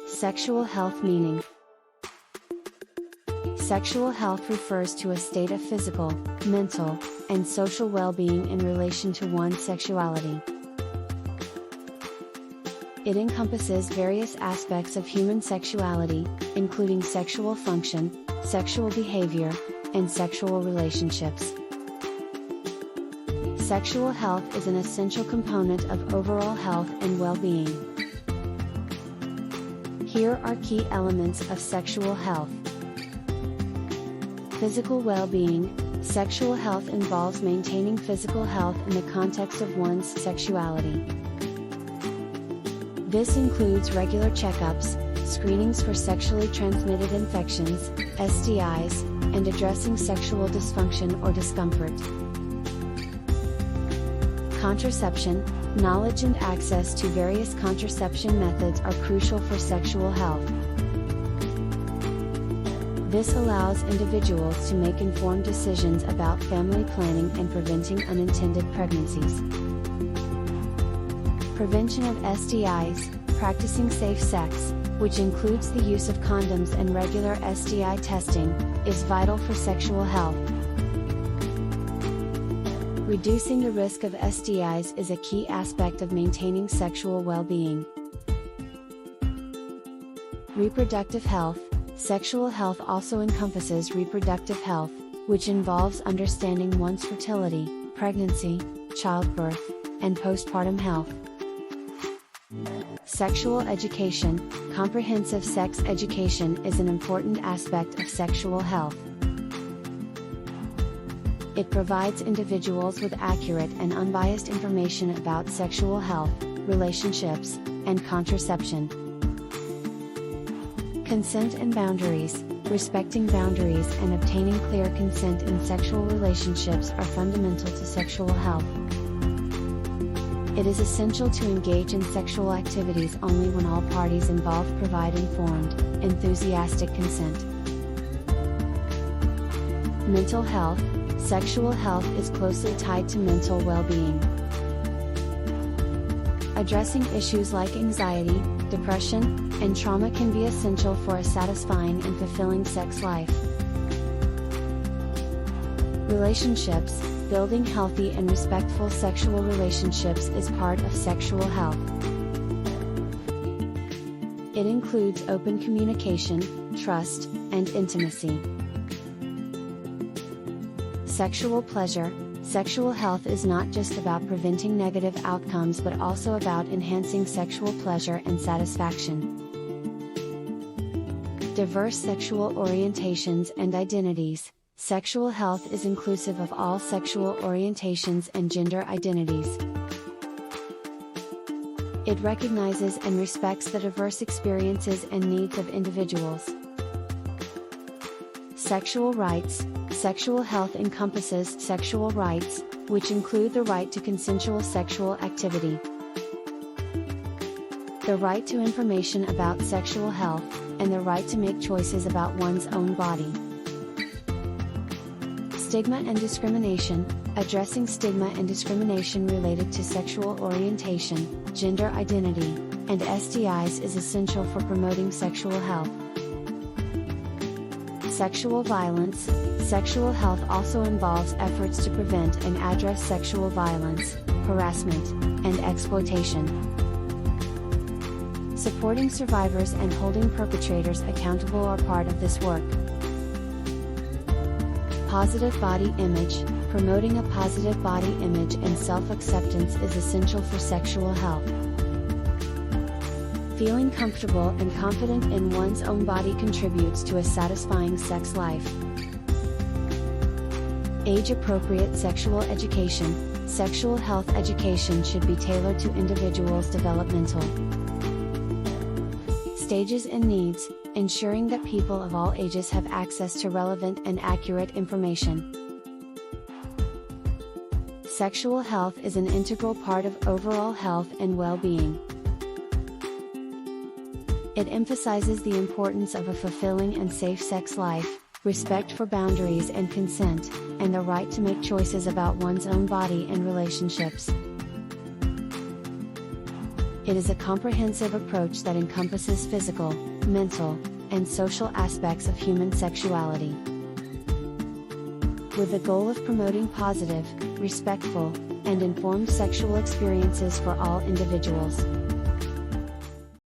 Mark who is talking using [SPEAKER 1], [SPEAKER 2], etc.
[SPEAKER 1] Sexual health meaning. Sexual health refers to a state of physical, mental, and social well-being in relation to one's sexuality. It encompasses various aspects of human sexuality, including sexual function, sexual behavior, and sexual relationships. Sexual health is an essential component of overall health and well-being. Here are key elements of sexual health. Physical well-being. Sexual health involves maintaining physical health in the context of one's sexuality. This includes regular checkups, screenings for sexually transmitted infections, STIs, and addressing sexual dysfunction or discomfort. Contraception. Knowledge and access to various contraception methods are crucial for sexual health. This allows individuals to make informed decisions about family planning and preventing unintended pregnancies. Prevention of STIs. Practicing safe sex, which includes the use of condoms and regular STI testing, is vital for sexual health. Reducing the risk of STIs is a key aspect of maintaining sexual well-being. Reproductive health. Sexual health also encompasses reproductive health, which involves understanding one's fertility, pregnancy, childbirth, and postpartum health. Sexual education. Comprehensive sex education is an important aspect of sexual health. It provides individuals with accurate and unbiased information about sexual health, relationships, and contraception. Consent and boundaries. Respecting boundaries and obtaining clear consent in sexual relationships are fundamental to sexual health. It is essential to engage in sexual activities only when all parties involved provide informed, enthusiastic consent. Mental health. Sexual health is closely tied to mental well-being. Addressing issues like anxiety, depression, and trauma can be essential for a satisfying and fulfilling sex life. Relationships. Building healthy and respectful sexual relationships is part of sexual health. It includes open communication, trust, and intimacy. Sexual pleasure. Sexual health is not just about preventing negative outcomes but also about enhancing sexual pleasure and satisfaction. Diverse sexual orientations and identities. Sexual health is inclusive of all sexual orientations and gender identities. It recognizes and respects the diverse experiences and needs of individuals. Sexual rights. Sexual health encompasses sexual rights, which include the right to consensual sexual activity, the right to information about sexual health, and the right to make choices about one's own body. Stigma and discrimination. Addressing stigma and discrimination related to sexual orientation, gender identity, and STIs is essential for promoting sexual health. Sexual violence. Sexual health also involves efforts to prevent and address sexual violence, harassment, and exploitation. Supporting survivors and holding perpetrators accountable are part of this work. Positive body image. Promoting a positive body image and self-acceptance is essential for sexual health. Feeling comfortable and confident in one's own body contributes to a satisfying sex life. Age-appropriate sexual education. Sexual health education should be tailored to individuals' developmental stages and needs, ensuring that people of all ages have access to relevant and accurate information. Sexual health is an integral part of overall health and well-being. It emphasizes the importance of a fulfilling and safe sex life, respect for boundaries and consent, and the right to make choices about one's own body and relationships. It is a comprehensive approach that encompasses physical, mental, and social aspects of human sexuality, with the goal of promoting positive, respectful, and informed sexual experiences for all individuals.